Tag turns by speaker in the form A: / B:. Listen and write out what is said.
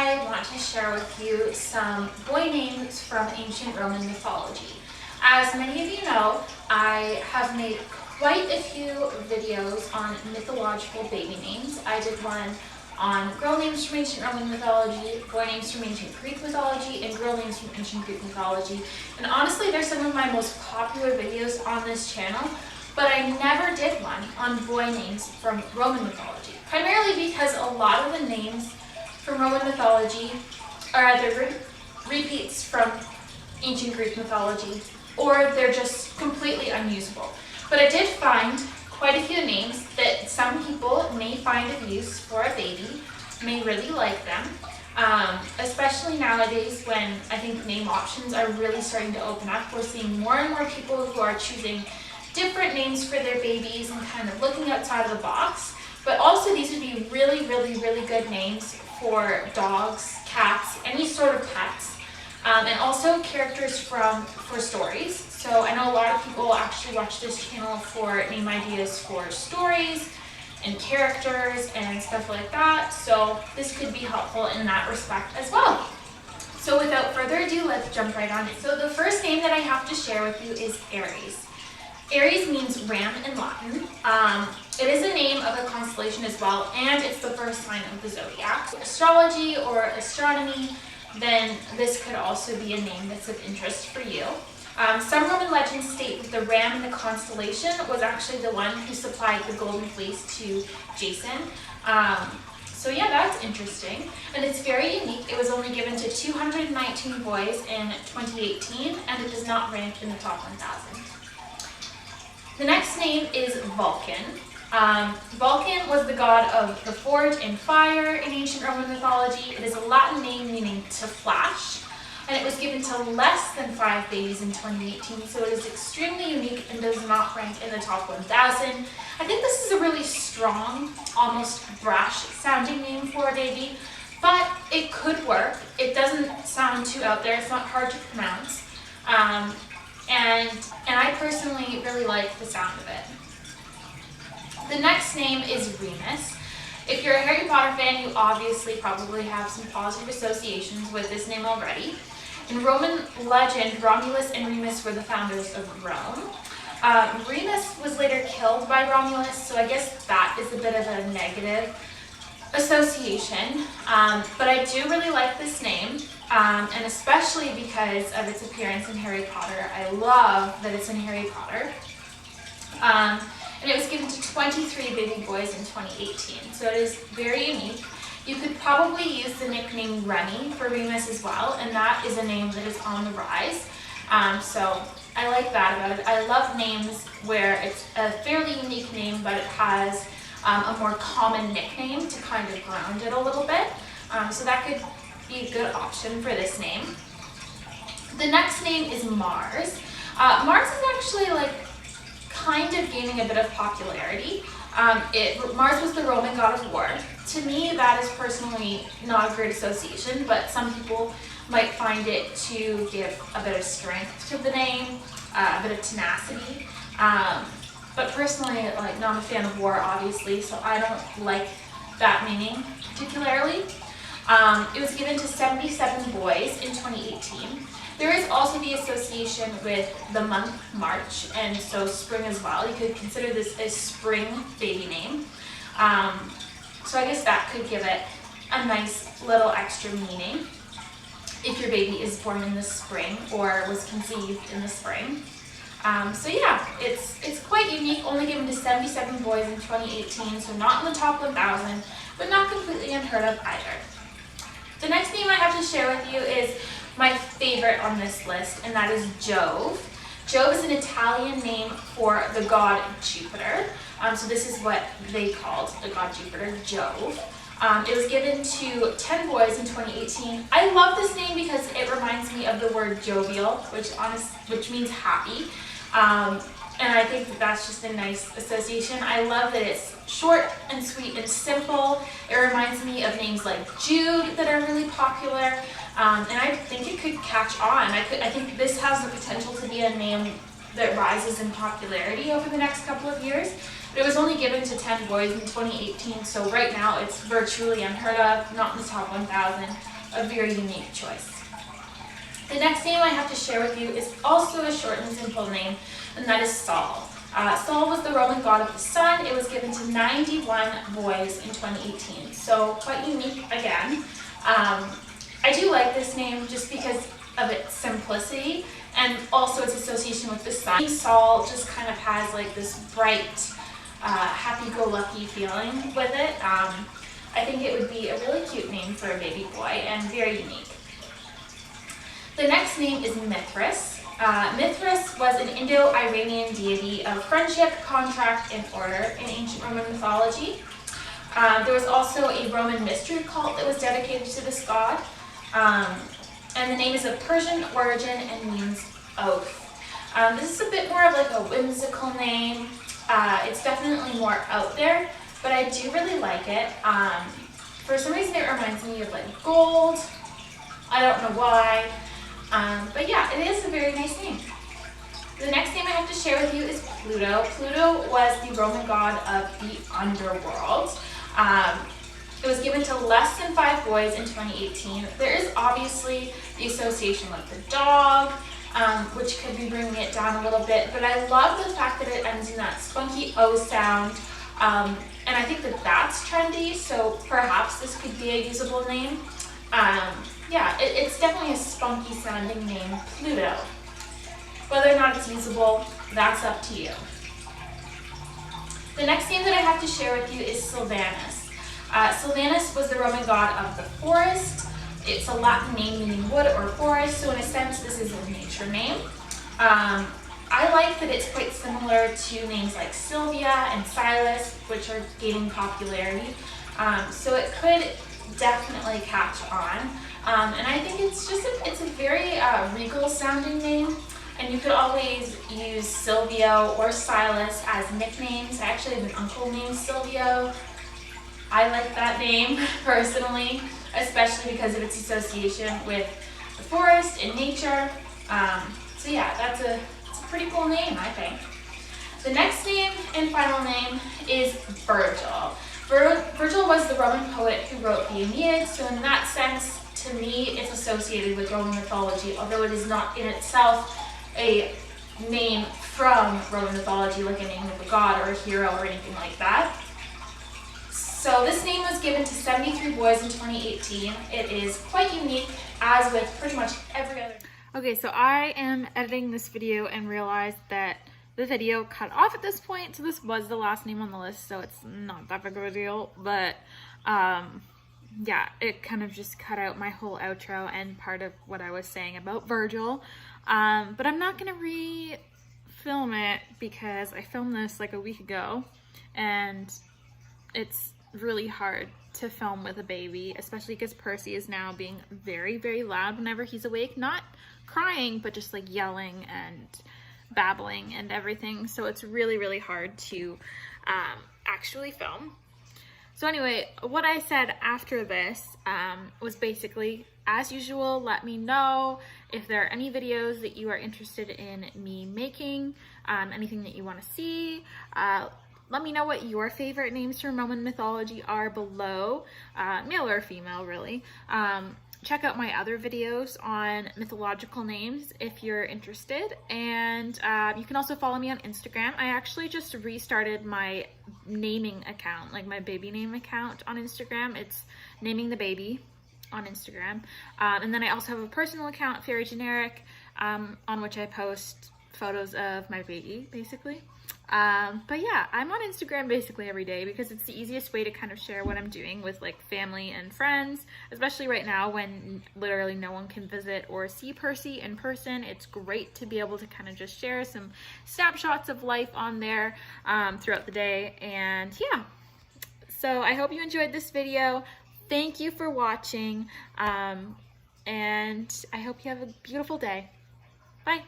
A: I want to share with you some boy names from ancient Roman mythology. As many of you know, I have made quite a few videos on mythological baby names. I did one on girl names from ancient Roman mythology, boy names from ancient Greek mythology, and girl names from ancient Greek mythology. And honestly, they're some of my most popular videos on this channel, but I never did one on boy names from Roman mythology, primarily because a lot of the names from Roman mythology are either repeats from ancient Greek mythology, or they're just completely unusable. But I did find quite a few names that some people may find of use for a baby, may really like them, especially nowadays when I think name options are really starting to open up. We're seeing more and more people who are choosing different names for their babies and kind of looking outside of the box. But also these would be really good names for dogs, cats, any sort of pets, and also characters for stories. So I know a lot of people actually watch this channel for name ideas for stories and characters and stuff like that. So this could be helpful in that respect as well. So without further ado, let's jump right on in. So the first name that I have to share with you is Aries. Aries means ram in Latin. It is a name of a constellation as well, and it's the first sign of the zodiac. Astrology or astronomy, then this could also be a name that's of interest for you. Some Roman legends state that the ram in the constellation was actually the one who supplied the golden fleece to Jason. So yeah, that's interesting. And it's very unique. It was only given to 219 boys in 2018, and it does not rank in the top 1,000. The next name is Vulcan. Vulcan was the god of the forge and fire in ancient Roman mythology. It is a Latin name meaning to flash, and it was given to less than 5 babies in 2018, so it is extremely unique and does not rank in the top 1,000. I think this is a really strong, almost brash sounding name for a baby, but it could work. It doesn't sound too out there. It's not hard to pronounce. And I personally really like the sound of it. The next name is Remus. If you're a Harry Potter fan, you obviously probably have some positive associations with this name already. In Roman legend, Romulus and Remus were the founders of Rome. Remus was later killed by Romulus, so I guess that is a bit of a negative association. But I do really like this name. And especially because of its appearance in Harry Potter. I love that it's in Harry Potter. And it was given to 23 baby boys in 2018, so it is very unique. You could probably use the nickname Remy for Remus as well, and that is a name that is on the rise. So I like that about it. I love names where it's a fairly unique name, but it has a more common nickname to kind of ground it a little bit. So that could be a good option for this name. The next name is Mars. Mars is actually kind of gaining a bit of popularity. Mars was the Roman god of war. To me, that is personally not a great association, but some people might find it to give a bit of strength to the name, a bit of tenacity. But personally, not a fan of war, obviously, so I don't like that meaning particularly. It was given to 77 boys in 2018. There is also the association with the month March, and so spring as well. You could consider this a spring baby name. So I guess that could give it a nice little extra meaning if your baby is born in the spring or was conceived in the spring. So yeah, it's quite unique, only given to 77 boys in 2018, so not in the top 1,000, but not completely unheard of either. The next name I have to share with you is my favorite on this list, and that is Jove. Jove is an Italian name for the god Jupiter. So this is what they called the god Jupiter, Jove. It was given to 10 boys in 2018. I love this name because it reminds me of the word jovial, which means happy. And I think that's just a nice association. I love that it's short and sweet and simple. It reminds me of names like Jude that are really popular. And I think it could catch on. I think this has the potential to be a name that rises in popularity over the next couple of years. But it was only given to 10 boys in 2018, so right now it's virtually unheard of, not in the top 1,000. a very unique choice. The next name I have to share with you is also a short and simple name, and that is Sol. Sol was the Roman god of the sun. It was given to 91 boys in 2018, so quite unique again. I do like this name just because of its simplicity and also its association with the sun. Sol just kind of has like this bright, happy-go-lucky feeling with it. I think it would be a really cute name for a baby boy and very unique. The next name is Mithras. Mithras was an Indo-Iranian deity of friendship, contract, and order in ancient Roman mythology. There was also a Roman mystery cult that was dedicated to this god. And the name is of Persian origin and means oath. This is a bit more of like a whimsical name. It's definitely more out there, but I do really like it. For some reason it reminds me of like gold. I don't know why. But yeah, it is a very nice name. The next name I have to share with you is Pluto. Pluto was the Roman god of the underworld. It was given to less than 5 boys in 2018. There is obviously the association with the dog, which could be bringing it down a little bit, but I love the fact that it ends in that spunky O sound, and I think that that's trendy, so perhaps this could be a usable name. Yeah, it's definitely a spunky sounding name, Pluto. Whether or not it's usable, that's up to you. The next name that I have to share with you is Sylvanus. Sylvanus was the Roman god of the forest. It's a Latin name meaning wood or forest, so in a sense this is a nature name. I like that it's quite similar to names like Sylvia and Silas, which are gaining popularity. So it could definitely catch on. And I think it's a very regal sounding name, and you could always use Silvio or Silas as nicknames. I actually have an uncle named Silvio. I like that name personally, especially because of its association with the forest and nature. So yeah, it's a pretty cool name, I think. The next name and final name is Virgil. Virgil was the Roman poet who wrote the Aeneid, so in that sense, to me, it's associated with Roman mythology, although it is not in itself a name from Roman mythology, like a name of a god or a hero or anything like that. So this name was given to 73 boys in 2018. It is quite unique, as with pretty much every other.
B: Okay, so I am editing this video and realized that the video cut off at this point, so this was the last name on the list, so it's not that big of a deal, but yeah, it kind of just cut out my whole outro and part of what I was saying about Virgil. But I'm not gonna re-film it because I filmed this like a week ago, and it's really hard to film with a baby, especially because Percy is now being very, very loud whenever he's awake. Not crying, but just like yelling and babbling and everything. So it's really, really hard to actually film. So anyway, what I said after this was basically, as usual, let me know if there are any videos that you are interested in me making, anything that you want to see. Let me know what your favorite names from Roman mythology are below, male or female, really. Check out my other videos on mythological names if you're interested, and you can also follow me on Instagram. I actually just restarted my naming account, like my baby name account on Instagram. It's Naming the Baby on Instagram. And then I also have a personal account, Very Generic, on which I post photos of my baby, basically. But yeah, I'm on Instagram basically every day because it's the easiest way to kind of share what I'm doing with like family and friends, especially right now when literally no one can visit or see Percy in person. It's great to be able to kind of just share some snapshots of life on there throughout the day. And yeah, so I hope you enjoyed this video. Thank you for watching, and I hope you have a beautiful day. Bye.